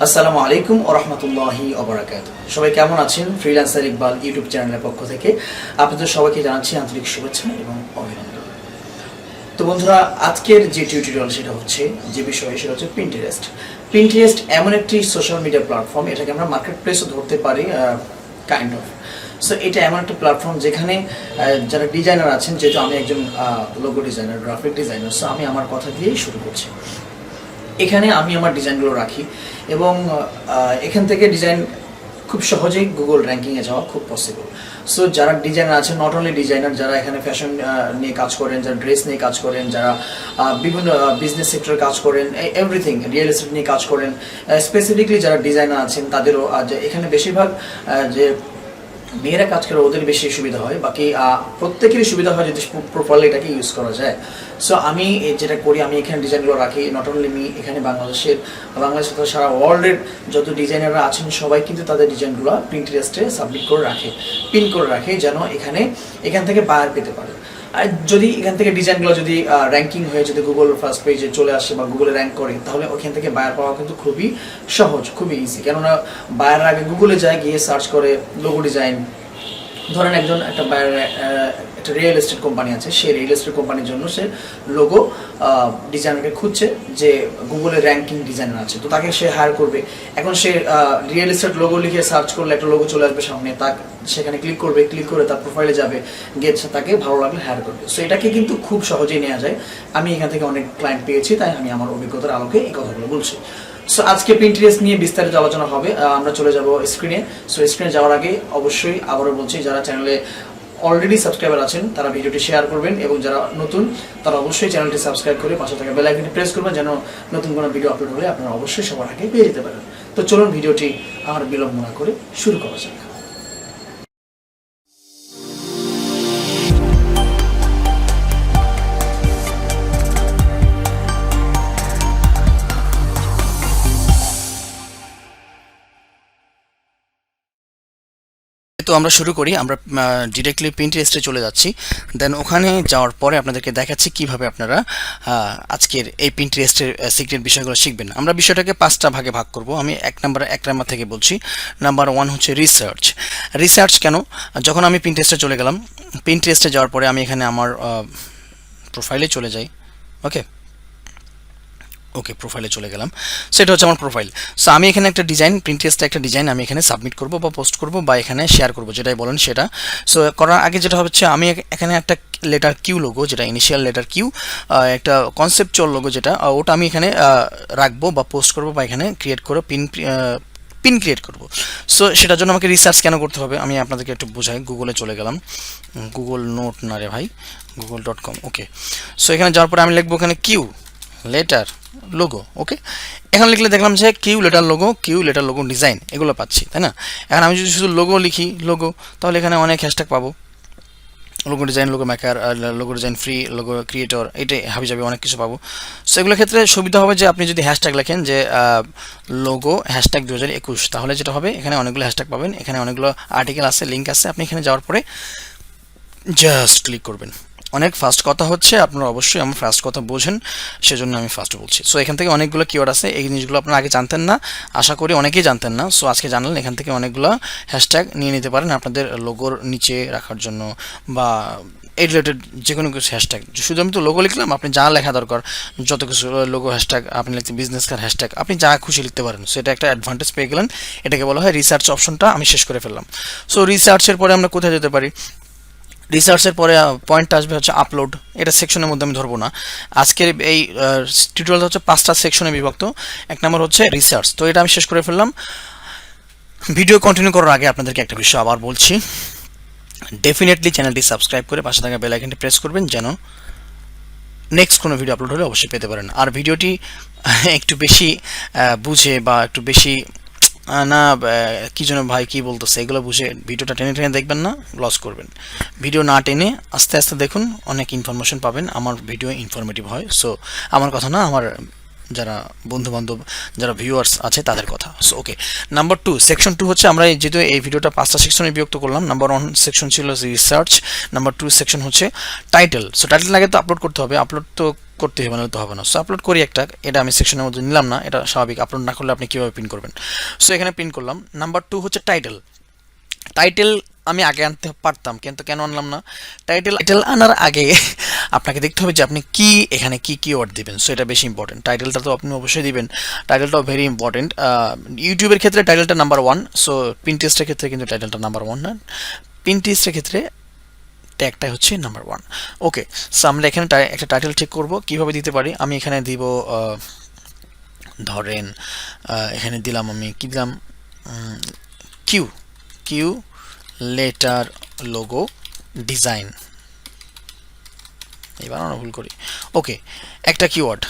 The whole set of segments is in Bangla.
আসসালামু আলাইকুম ওয়া রাহমাতুল্লাহি ওয়া বারাকাতুহু। সবাই কেমন আছেন? ফ্রিল্যান্সার ইকবাল ইউটিউব চ্যানেলের পক্ষ থেকে আপনাদের সবাইকে জানাচ্ছি আন্তরিক শুভেচ্ছা এবং অভিনন্দন। তো বন্ধুরা, আজকের যে টিউটোরিয়াল সেটা হচ্ছে সেটা হচ্ছে পিন্টারেস্ট। পিন্টারেস্ট এমন একটি সোশ্যাল মিডিয়া প্ল্যাটফর্ম, এটাকে আমরা মার্কেট প্লেসও ধরতে পারি কাইন্ড অফ। সো এটা এমন একটা প্ল্যাটফর্ম যেখানে যারা ডিজাইনার আছেন, যেহেতু আমি একজন logo designer, graphic designer, so আমি আমার কথা দিয়েই শুরু করছি। এখানে আমি আমার ডিজাইনগুলো রাখি এবং এখান থেকে ডিজাইন খুব সহজেই গুগল র্যাঙ্কিংয়ে যাওয়া খুব পসিবল। সো যারা ডিজাইনার আছেন, নট অনলি ডিজাইনার, যারা এখানে ফ্যাশন নিয়ে কাজ করেন, যারা ড্রেস নিয়ে কাজ করেন, যারা বিভিন্ন বিজনেস সেক্টরে কাজ করেন, এভরিথিং, রিয়েল এস্টেট নিয়ে কাজ করেন, স্পেসিফিকলি যারা ডিজাইনার আছেন তাদেরও এখানে বেশিরভাগ যে মেয়েরা কাজ করে ওদের বেশি সুবিধা হয়, বাকি প্রত্যেকেরই সুবিধা হয় যদি প্রপারলি এটাকে ইউজ করা যায়। সো আমি যেটা করি, আমি এখানে ডিজাইনগুলো রাখি। নট অনলি মি, এখানে বাংলাদেশের সারা ওয়ার্ল্ডের যত ডিজাইনাররা আছেন সবাই কিন্তু তাদের ডিজাইনগুলো পিন্টারেস্টে সাবমিট করে রাখে, পিন করে রাখে, যেন এখান থেকে বায়ার পেতে পারে। আর যদি এখান থেকে ডিজাইনগুলো যদি র্যাঙ্কিং হয়ে যদি গুগল ফার্স্ট পেজে চলে আসে বা গুগলে র্যাঙ্ক করে, তাহলে ওখান থেকে বায়ার পাওয়া কিন্তু খুবই সহজ, খুবই ইজি। কেননা বায়ার আগে গুগলে যায়, গিয়ে সার্চ করে লোগো ডিজাইন। ধরেন একটা বায়ার একটা রিয়েল এস্টেট কোম্পানি আছে, সেই রিয়েল এস্টেট কোম্পানির জন্য সে লোগো ডিজাইনারকে খুঁজছে, যে গুগলে র্যাঙ্কিং ডিজাইনার আছে, তো তাকে সে হায়ার করবে। এখন সে রিয়েল এস্টেট লোগো লিখে সার্চ করলে একটা লোগো চলে আসবে সামনে, সেখানে ক্লিক করবে, ক্লিক করে তার প্রোফাইলে যাবে, গিয়ে তাকে ভালো লাগলে হায়ার করবে। সো এটাকে কিন্তু খুব সহজেই নেওয়া যায়। আমি এখান থেকে অনেক ক্লায়েন্ট পেয়েছি, তাই আমি আমার অভিজ্ঞতার আলোকে এই কথাগুলো বলছি। সো আজকে পিন্টারেস্ট নিয়ে বিস্তারিত আলোচনা হবে। আমরা চলে যাব স্ক্রিনে। সো স্ক্রিনে যাওয়ার আগে অবশ্যই আবারও বলছি, যারা চ্যানেলে অলরেডি সাবস্ক্রাইবার আছেন তারা ভিডিওটি শেয়ার করবেন, এবং যারা নতুন তারা অবশ্যই চ্যানেলটি সাবস্ক্রাইব করে পাশে থাকা বেল আইকনটি প্রেস করবেন, যেন নতুন কোনো ভিডিও আপলোড হলে আপনারা অবশ্যই সবার আগে পেয়ে যেতে পারেন। তো চলুন ভিডিওটি আর বিলম্ব না করে শুরু করা যাক। তো আমরা শুরু করি। আমরা ডিরেক্টলি পিন্টারেস্টে চলে যাচ্ছি। দেন ওখানে যাওয়ার পরে আপনাদেরকে দেখাচ্ছি কিভাবে আপনারা আজকের এই পিন্টারেস্টের সিক্রেট বিষয়গুলো শিখবেন। আমরা বিষয়টাকে 5টা ভাগে ভাগ করব। আমি এক নাম্বার থেকে বলছি। নাম্বার 1 হচ্ছে রিসার্চ। কেন? যখন আমি পিন্টারেস্টে চলে গেলাম, পিন্টারেস্টে যাওয়ার পরে আমি এখানে আমার প্রোফাইলে চলে যাই। ওকে, প্রোফাইলে চলে গেলাম। সেটা হচ্ছে আমার প্রোফাইল। সো আমি এখানে একটা ডিজাইন, পিন্টারেস্টে একটা ডিজাইন আমি এখানে সাবমিট করব বা পোস্ট করব বা এখানে শেয়ার করব, যেটাই বলেন সেটা। সো করার আগে যেটা হচ্ছে, আমি এখানে একটা লেটার কিউ লোগো, যেটা ইনিশিয়াল লেটার কিউ, একটা কনসেপচুয়াল লোগো, যেটা ওটা আমি এখানে রাখবো বা পোস্ট করব বা এখানে ক্রিয়েট করে পিন ক্রিয়েট করব। সো সেটার জন্য আমাকে রিসার্চ কেন করতে হবে আমি আপনাদেরকে একটু বোঝাই। গুগলে চলে গেলাম, গুগল নোট না রে ভাই, google.com। ওকে, সো এখানে যাওয়ার পরে আমি লিখবো এখানে কিউ লেটার লোগো। ওকে, এখানে লিখলে দেখলাম যে কিউ লেটার লোগো ডিজাইন, এগুলো পাচ্ছি, তাই না? এখন আমি যদি শুধু লোগো লিখি, তাহলে এখানে অনেক হ্যাশট্যাগ পাবো। Logo design, logo maker, logo design free, logo creator, এটাই হাবিজাবি অনেক কিছু পাবো। সো এগুলোর ক্ষেত্রে সুবিধা হবে যে আপনি যদি হ্যাশট্যাগ লেখেন যে লোগো হ্যাশট্যাগ 2021, তাহলে যেটা হবে এখানে অনেকগুলো হ্যাশট্যাগ পাবেন, এখানে অনেকগুলো আর্টিকেল আছে, লিঙ্ক আছে। আপনি এখানে যাওয়ার পরে জাস্ট ক্লিক করবেন। অনেক ফাস্ট কথা হচ্ছে, আপনারা অবশ্যই আমার ফাস্ট কথা বোঝেন, সেজন্য আমি ফাস্ট বলছি। সো এখান থেকে অনেকগুলো কিওয়ার্ড আছে, এই জিনিসগুলো আপনারা আগে জানতেন না, আশা করি অনেকেই জানতেন না। সো আজকে জানলেন, এখান থেকে অনেকগুলো হ্যাশট্যাগ নিয়ে নিতে পারেন আপনাদের লোগোর নিচে রাখার জন্য, বা এই রিলেটেড যে কোনো কিছু হ্যাশট্যাগ। শুধু আমি তো লোগো লিখলাম, আপনি যা লেখা দরকার, যত কিছু লোগো হ্যাশট্যাগ আপনি লিখতে, বিজনেস কার হ্যাশট্যাগ, আপনি যা খুশি লিখতে পারেন। সো এটা একটা অ্যাডভান্টেজ পেয়ে গেলেন। এটাকে বলা হয় রিসার্চ অপশনটা আমি শেষ করে ফেললাম। সো রিসার্চের পরে আমরা কোথায় যেতে পারি? রিসার্চের পরে পয়েন্ট আসবে হচ্ছে আপলোড। এটা সেকশনের মধ্যে আমি ধরবো না। আজকের এই টিউটোরিয়াল হচ্ছে 5টা সেকশনে বিভক্ত। 1 নম্বর হচ্ছে রিসার্চ। তো এটা আমি শেষ করে ফেললাম। ভিডিও কন্টিনিউ করার আগে আপনাদেরকে একটা বিষয় আবার বলছি, ডেফিনেটলি চ্যানেলটি সাবস্ক্রাইব করে পাশে থাকা বেল আইকনটি প্রেস করবেন, যেন নেক্সট কোনো ভিডিও আপলোড হলে অবশ্যই পেতে পারেন। আর ভিডিওটি একটু বেশি বুঝে বা একটু বেশি না কি যেন ভাই কি বলতেছে, এগুলো বুঝে ভিডিওটা টেনে দেখবেন না, লস করবেন। ভিডিও না টেনে আস্তে আস্তে দেখুন, অনেক ইনফরমেশন পাবেন। আমার ভিডিও ইনফরমেটিভ হয়। সো আমার কথা না, আমার যারা বন্ধু বান্ধব, যারা ভিউয়ার্স আছে তাদের কথা। সো ওকে, নাম্বার 2 সেকশন 2 হচ্ছে, আমরা যেহেতু এই ভিডিওটা 5টা সেকশনে বিভক্ত করলাম। নাম্বার 1 সেকশন ছিল রিসার্চ, নাম্বার 2 সেকশন হচ্ছে টাইটেল। সো টাইটেল আগে তো আপলোড করতে হবে। আপলোড তো করতে হবে, নাহলে তো হবে না। সো আপলোড করি একটা, এটা আমি সেকশনের মধ্যে নিলাম না, এটা স্বাভাবিক, আপলোড না করলে আপনি কীভাবে প্রিন্ট করবেন। সো এখানে প্রিন্ট করলাম। নাম্বার 2 হচ্ছে টাইটেল। টাইটেল আমি আগে আনতে পারতাম, কিন্তু কেন আনলাম না? টাইটেল আনার আগে আপনাকে দেখতে হবে যে আপনি কি এখানে কি কিওয়ার্ড দিবেন। সো এটা বেশি ইম্পর্টেন্ট। টাইটেলটা তো আপনি অবশ্যই দিবেন, টাইটেলটাও ভেরি ইম্পর্টেন্ট। ইউটিউবের ক্ষেত্রে টাইটেলটা নাম্বার 1, সো পিন্টারেস্টের ক্ষেত্রে কিন্তু টাইটেলটা নাম্বার 1 না, পিন্টারেস্টের ক্ষেত্রে ট্যাগটাই হচ্ছে নাম্বার 1। ওকে, সো আমরা এখানে একটা টাইটেল ঠিক করব, কিভাবে দিতে পারি। আমি এখানে দিব ধরেন এখানে দিলাম, আমি কি দিলাম, Q Q letter logo design, এবার আমরা ভুল করি। ওকে, একটা কিওয়ার্ড,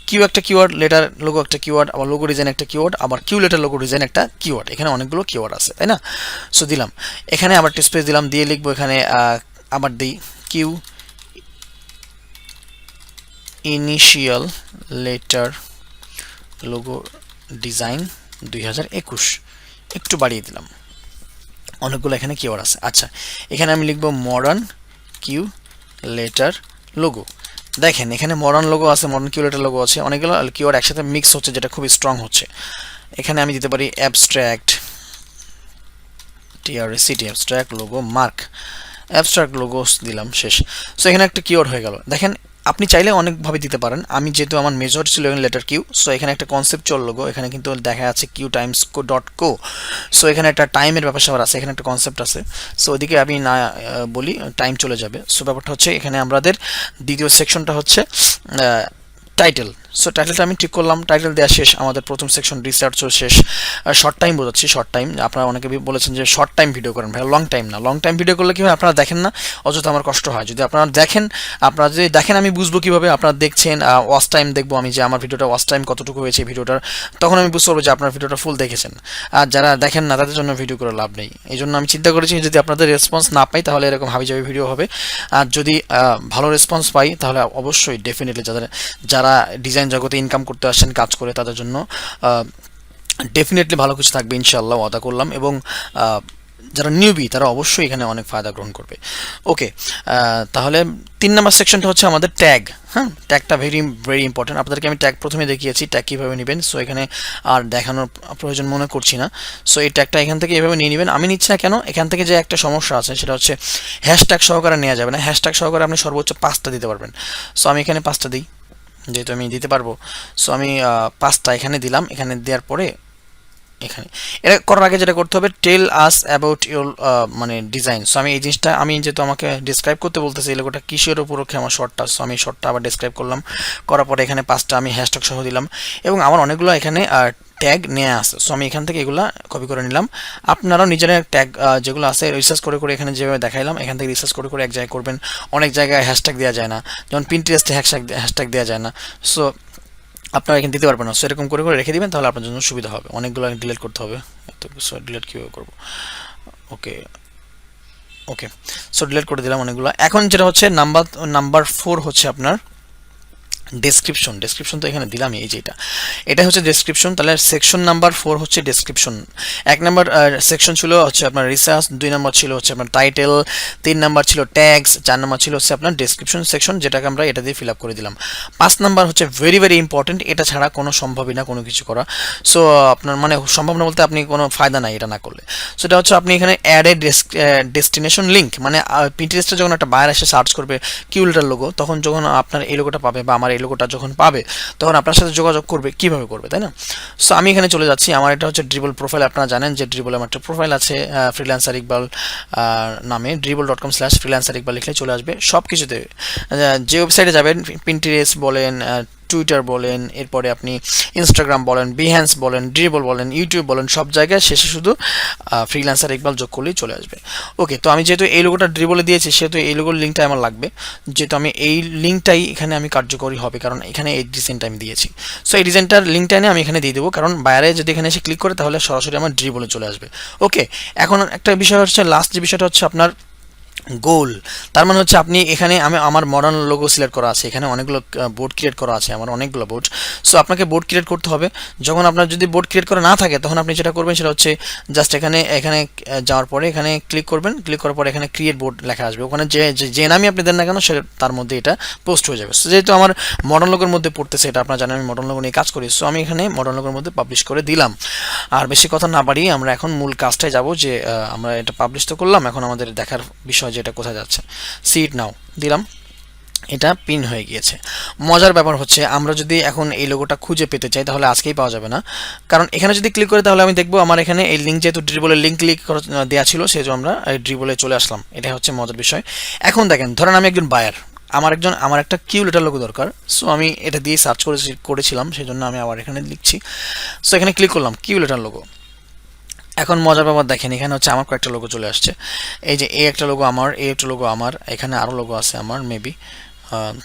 কিউ একটা কিওয়ার্ড, লেটার লোগো একটা কিওয়ার্ড, আবার লোগো ডিজাইন একটা কিওয়ার্ড, আবার কিউ লেটার লোগো ডিজাইন একটা কিওয়ার্ড। এখানে অনেকগুলো কিওয়ার্ড আছে, তাই না? সো দিলাম, এখানে আবার একটা স্পেস দিলাম, দিয়ে লিখবো এখানে আবার দিই Q initial letter logo design 2021, একটু বাড়িয়ে দিলাম, অনেকগুলো এখানে কিওয়ার্ড আছে। আচ্ছা, এখানে আমি লিখবো মডার্ন কিউ লেটার লোগো। দেখেন এখানে মডার্ন লোগো আছে, মডার্ন কিউ লেটার লোগো আছে, অনেকগুলো কিওয়ার্ড একসাথে মিক্স হচ্ছে, যেটা খুবই স্ট্রং হচ্ছে। এখানে আমি দিতে পারি অ্যাবস্ট্রাক্ট, টিআরএসিটি abstract logo mark, abstract logos দিলাম, শেষ। সো এখানে একটা কিওয়ার্ড হয়ে গেল। দেখেন আপনি চাইলে অনেকভাবে দিতে পারেন, আমি যেহেতু আমার মেজর ছিল এখানে লেটার কিউ, সো এখানে একটা কনসেপচুয়াল লোগো, এখানে কিন্তু দেখা যাচ্ছে Q times co dot co. So এখানে একটা টাইমের ব্যাপার স্যাপার আছে, এখানে একটা কনসেপ্ট আছে। সো ওদিকে আমি না বলি, টাইম চলে যাবে। সো ব্যাপারটা হচ্ছে এখানে আমাদের দ্বিতীয় সেকশনটা হচ্ছে টাইটেল। সো টাইটেলটা আমি ঠিক করলাম, টাইটেল দেওয়া শেষ, আমাদের প্রথম সেকশন রিসার্চও শেষ। শর্ট টাইম বোঝাচ্ছি, শর্ট টাইম। আপনারা অনেকে বলেছেন যে শর্ট টাইম ভিডিও করেন ভাই, লং টাইম না। লং টাইম ভিডিও করলে কি হয়, আপনারা দেখেন না, অযথা আমার কষ্ট হয়। যদি আপনারা দেখেন, যদি দেখেন আমি বুঝবো কীভাবে আপনারা দেখছেন। ওয়াচ টাইম দেখবো আমি, যে আমার ভিডিওটা ওয়াচ টাইম কতটুকু হয়েছে ভিডিওটার, তখন আমি বুঝতে পারবো যে আপনার ভিডিওটা ফুল দেখেছেন। আর যারা দেখেন না তাদের জন্য ভিডিও করে লাভ নেই। এই জন্য আমি চিন্তা করেছি যদি আপনাদের রেসপন্স না পাই তাহলে এরকম হাবিজাবি ভিডিও হবে। আর যদি ভালো রেসপন্স পাই তাহলে অবশ্যই ডেফিনেটলি যারা ডিজাইন জগতে ইনকাম করতে আসছেন কাজ করে, তাদের জন্য ডেফিনেটলি ভালো কিছু থাকবে ইনশাআল্লাহ, ওয়াদা করলাম। এবং যারা নিউবি তারা অবশ্যই এখানে অনেক ফায়দা গ্রহণ করবে। ওকে, তাহলে 3 নম্বর সেকশনটা হচ্ছে আমাদের ট্যাগ। হ্যাঁ, ট্যাগটা ভেরি ইম্পর্টেন্ট। আপনাদেরকে আমি ট্যাগ প্রথমে দেখিয়েছি, ট্যাগ কীভাবে নেবেন। সো এখানে আর দেখানোর প্রয়োজন মনে করছি না। সো এই ট্যাগটা এখান থেকে এভাবে নিয়ে নেবেন। আমি নিচ্ছি না কেন, এখান থেকে যে একটা সমস্যা আছে সেটা হচ্ছে হ্যাশট্যাগ সহকারে নেওয়া যাবে না। হ্যাশট্যাগ সহকারে আপনি সর্বোচ্চ 5টা দিতে পারবেন। সো আমি এখানে 5টা দিই, যেহেতু আমি দিতে পারবো। সো আমি 5টা এখানে দিলাম। এখানে দেওয়ার পরে এখানে এটা করার আগে যেটা করতে হবে, টেল আস অ্যাবাউট ইউর মানে ডিজাইন। সো আমি এই জিনিসটা, আমি যেহেতু আমাকে ডিসক্রাইব করতে বলতেছি এই লোগোটা কিসের উপলক্ষে আমার শর্টটা, সো আমি শর্টটা আবার ডিসক্রাইব করলাম। করার পরে এখানে 5টা আমি হ্যাশট্যাগ সহ দিলাম, এবং আমার অনেকগুলো এখানে ট্যাগ নেওয়া আছে। সো আমি এখান থেকে এগুলো কপি করে নিলাম। আপনারাও নিজেরা ট্যাগ যেগুলো আছে রিসার্চ করে করে এখানে যেভাবে দেখাইলাম, এখান থেকে রিসার্চ করে করে এক জায়গায় করবেন। অনেক জায়গায় হ্যাশট্যাগ দেওয়া যায় না, যেমন পিন্টারেস্টে হ্যাশট্যাগ দেওয়া যায় না। সো আপনারা এখানে দিতে পারবেন না। সো এরকম করে করে রেখে দিবেন, তাহলে আপনার জন্য সুবিধা হবে। অনেকগুলো ডিলিট করতে হবে, তো সো ডিলিট কীভাবে করবো। ওকে ওকে, সো ডিলিট করে দিলাম অনেকগুলো। এখন যেটা হচ্ছে নাম্বার 4 হচ্ছে আপনার ডেসক্রিপশন। ডেসক্রিপশন তো এখানে দিলাম, এই যে এটা হচ্ছে ডেসক্রিপশন। তাহলে সেকশন নাম্বার 4 হচ্ছে ডেসক্রিপশন। 1 নাম্বার সেকশন ছিল হচ্ছে আপনার রিসার্চ, 2 নাম্বার ছিল হচ্ছে আপনার টাইটেল, 3 নাম্বার ছিল ট্যাগস, 4 নাম্বার ছিল হচ্ছে আপনার ডেসক্রিপশন সেকশন, যেটাকে আমরা এটা দিয়ে ফিল আপ করে দিলাম। 5 নাম্বার হচ্ছে ভেরি ইম্পর্টেন্ট, এটা ছাড়া কোনো সম্ভবই না কোনো কিছু করা। সো আপনার মানে সম্ভব না বলতে আপনি কোনো ফায়দা নাই এটা না করলে। সো এটা হচ্ছে আপনি এখানে অ্যাড এ ডেস্টিনেশন লিঙ্ক, মানে পিন্টারেস্টে যখন একটা বায়ার এসে সার্চ করবে কিউলেটার লোগো, তখন যখন আপনার এই লোগোটা পাবে বা আমার এই লোগোটা যখন পাবে, তখন আপনার সাথে যোগাযোগ করবে, কিভাবে করবে, তাই না? সো আমি এখানে চলে যাচ্ছি। আমার এটা হচ্ছে ড্রিবল প্রোফাইল। আপনারা জানেন যে ড্রিবল আমার একটা প্রোফাইল আছে, ফ্রিল্যান্সার ইকবাল নামে, dribble.com/freelancer ইকবাল লিখলে চলে আসবে সব কিছুতে। যে ওয়েবসাইটে যাবেন, পিন্টারেস্ট বলেন, টুইটার বলেন, এরপরে আপনি ইনস্টাগ্রাম বলেন, বিহ্যান্স বলেন, ড্রিবল বলেন, ইউটিউব বলেন, সব জায়গায় শেষে শুধু ফ্রিল্যান্সার ইকবাল যোগ করলেই চলে আসবে। ওকে, তো আমি যেহেতু এই লোগোটা ড্রিবলে দিয়েছি, সেহেতু এই লোগোর লিঙ্কটা আমার লাগবে। যেহেতু আমি এই লিঙ্কটাই এখানে আমি কার্যকরী হবে, কারণ এখানে এই ডিজাইনটা আমি দিয়েছি। সো এই ডিজাইনটার লিঙ্কটা এনে আমি এখানে দিয়ে দেবো, কারণ বাইরে যদি এখানে এসে ক্লিক করে তাহলে সরাসরি আমার ড্রিবলে চলে আসবে। ওকে, এখন একটা বিষয় হচ্ছে, লাস্ট যে বিষয়টা হচ্ছে আপনার গোল, তার মানে হচ্ছে আপনি এখানে আমার মডার্ন লোগো সিলেক্ট করা আছে, এখানে অনেকগুলো বোর্ড ক্রিয়েট করা আছে, আমার অনেকগুলো বোর্ড। সো আপনাকে বোর্ড ক্রিয়েট করতে হবে। যখন আপনার যদি বোর্ড ক্রিয়েট করা না থাকে তখন আপনি যেটা করবেন সেটা হচ্ছে জাস্ট এখানে যাওয়ার পরে এখানে ক্লিক করবেন, ক্লিক করার পরে এখানে ক্রিয়েট বোর্ড লেখা আসবে, ওখানে যে নামই আপনি দেন না কেন সে তার মধ্যে এটা পোস্ট হয়ে যাবে। সো যেহেতু আমার মডার্ন লোগোর মধ্যে পড়তেছে, এটা আপনারা জানেন আমি মডার্ন লোগো নিয়ে কাজ করি, সো আমি এখানে মডার্ন লোগোর মধ্যে পাবলিশ করে দিলাম। আর বেশি কথা না বাড়িয়ে আমরা এখন মূল কাজটায় যাব, যে আমরা এটা পাবলিশ তো করলাম, এখন আমাদের দেখার বিষয় যে এটা কোথায় যাচ্ছে। সি ইট নাও দিলাম, এটা পিন হয়ে গিয়েছে। মজার ব্যাপার হচ্ছে আমরা যদি এখন এই লোগোটা খুঁজে পেতে চাই তাহলে আজকেই পাওয়া যাবে না, কারণ এখানে যদি ক্লিক করি তাহলে আমি দেখবো আমার এখানে এই লিঙ্ক, যেহেতু ড্রিবলের লিঙ্ক ক্লিক দেওয়া ছিল সেই জন্য আমরা এই ড্রিবলে চলে আসলাম। এটা হচ্ছে মজার বিষয়। এখন দেখেন, ধরেন আমি একজন বায়ার, আমার একটা কিউ লেটার লোগো দরকার, সো আমি এটা দিয়ে সার্চ করেছিলাম, সেই জন্য আমি আবার এখানে লিখছি। সো এখানে ক্লিক করলাম কিউ লেটার লোগো। এখন মজার ব্যাপার দেখেন, এখানে হচ্ছে আমার কয়েকটা লোগো চলে আসছে। এই যে এই একটা লোগো আমার, এই একটা লোগো আমার, এখানে আরও লোগো আছে আমার মেবি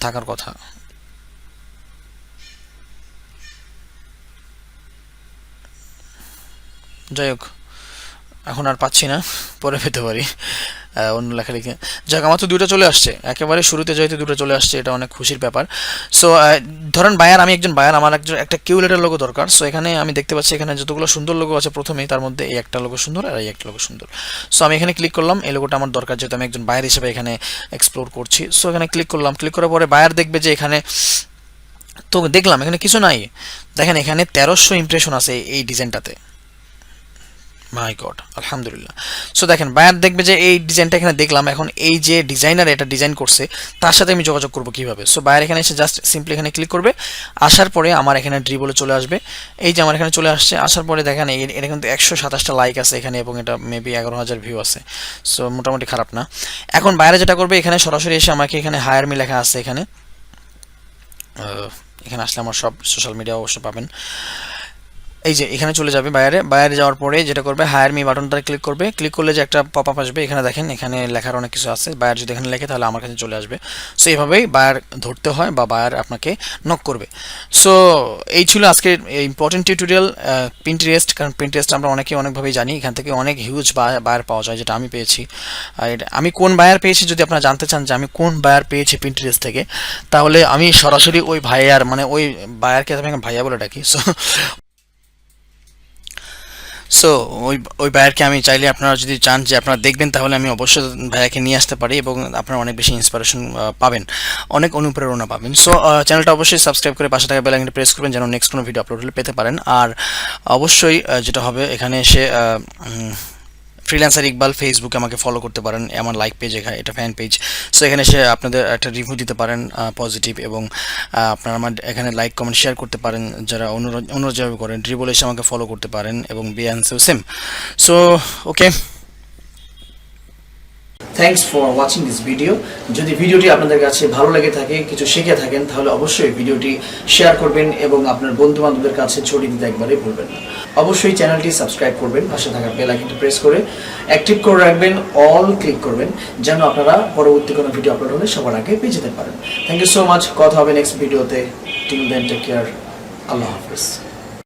থাকার কথা। যাই হোক, এখন আর পাচ্ছি না, পরে পেতে পারি অন্য লেখালেখি। যাক, আমার তো দুটো চলে আসছে, একেবারে শুরুতে যেহেতু দুটো চলে আসছে এটা অনেক খুশির ব্যাপার। সো ধরেন বায়ার, আমি একজন বায়ার, আমার একটা কিউ লেটার লোগো দরকার। সো এখানে আমি দেখতে পাচ্ছি এখানে যতগুলো সুন্দর লোগো আছে প্রথমেই, তার মধ্যে এই একটা লোগো সুন্দর আর এই একটা লোগো সুন্দর। সো আমি এখানে ক্লিক করলাম, এই লোগোটা আমার দরকার যেহেতু আমি একজন বায়ার হিসেবে এখানে এক্সপ্লোর করছি। সো এখানে ক্লিক করলাম, ক্লিক করার পরে বায়ার দেখবে যে এখানে, তো দেখলাম এখানে কিছু নাই। দেখেন এখানে 1300 ইমপ্রেশন আছে এই ডিজাইনটাতে। মাই গড, আলহামদুলিল্লাহ। সো দেখেন বায়ার দেখবে যে এই ডিজাইনটা এখানে দেখলাম, এখন এই যে ডিজাইনার এটা ডিজাইন করছে তার সাথে আমি যোগাযোগ করবো কিভাবে। সো বায়ার এখানে এসে জাস্ট সিম্পলি এখানে ক্লিক করবে, আসার পরে আমার এখানে ড্রিবলে চলে আসবে। এই যে আমার এখানে চলে আসছে, আসার পরে দেখেন এটা কিন্তু 127টা লাইক আছে এখানে, এবং এটা মেবি 11,000 ভিউ আছে। সো মোটামুটি খারাপ না। এখন বাইরে যেটা করবে, এখানে সরাসরি এসে আমাকে এখানে হায়ার মি লেখা আছে, এখানে এখানে আসলে আমার সব সোশ্যাল মিডিয়া অবশ্য পাবেন। এই যে এখানে চলে যাবে বাইরে যাওয়ার পরে যেটা করবে, হায়ার মি বাটনটা ক্লিক করবে। ক্লিক করলে যে একটা পপ আপ আসবে, এখানে দেখেন এখানে লেখার অনেক কিছু আছে। বায়ার যদি এখানে লেখে তাহলে আমার কাছে চলে আসবে। সো এইভাবেই বায়ার ধরতে হয় বা বায়ার আপনাকে নক করবে। সো এই ছিল আজকের ইম্পর্টেন্ট টিউটোরিয়াল পিন্টারেস্ট। কারণ পিন্টারেস্ট আমরা অনেকভাবেই জানি, এখান থেকে অনেক হিউজ বায়ার পাওয়া যায়, যেটা আমি পেয়েছি। আমি কোন বায়ার পেয়েছি যদি আপনারা জানতে চান যে আমি কোন বায়ার পেয়েছি পিন্টারেস্ট থেকে, তাহলে আমি সরাসরি ওই ভাইয়ার, মানে ওই বায়ারকে আমি ভাইয়া বলে ডাকি। সো ওই ভাইয়ারকে আমি চাইলে, আপনারা যদি চান যে আপনারা দেখবেন, তাহলে আমি অবশ্যই ভাইয়াকে নিয়ে আসতে পারি এবং আপনারা অনেক বেশি ইন্সপিরেশন পাবেন, অনেক অনুপ্রেরণা পাবেন। সো চ্যানেলটা অবশ্যই সাবস্ক্রাইব করে পাশে থাকা বেল আইকনটা প্রেস করবেন যেন নেক্সট কোনো ভিডিও আপলোড হলে পেতে পারেন। আর অবশ্যই যেটা হবে, এখানে এসে ফ্রিল্যান্সার ইকবাল ফেসবুকে আমাকে ফলো করতে পারেন, আমার লাইক পেজ, এটা ফ্যান পেজ। সো এখানে এসে আপনাদের একটা রিভিউ দিতে পারেন পজিটিভ, এবং আপনারা আমার এখানে লাইক কমেন্ট শেয়ার করতে পারেন যারা অন্য যেভাবে করেন। ড্রিবল এসে আমাকে ফলো করতে পারেন, এবং বিয়ান্সেও same. So okay, thanks for watching this video. যদি ভিডিওটি আপনাদের কাছে ভালো লেগে থাকে, কিছু শিখে থাকেন, তাহলে অবশ্যই ভিডিওটি শেয়ার করবেন এবং আপনার বন্ধু বান্ধবদের কাছে ছড়িয়ে দিতে একবারে ভুলবেন না। অবশ্যই চ্যানেলটি সাবস্ক্রাইব করবেন, পাশে থাকা বেল আইকনটি প্রেস করে অ্যাক্টিভ করে রাখবেন, অল ক্লিক করবেন যেন আপনারা পরবর্তী কোনো ভিডিও আপলোড হলে সবার আগে পেয়ে যেতে পারেন। Thank you so much. কথা হবে নেক্সট ভিডিওতে। Till then, take care. আল্লাহ হাফেজ।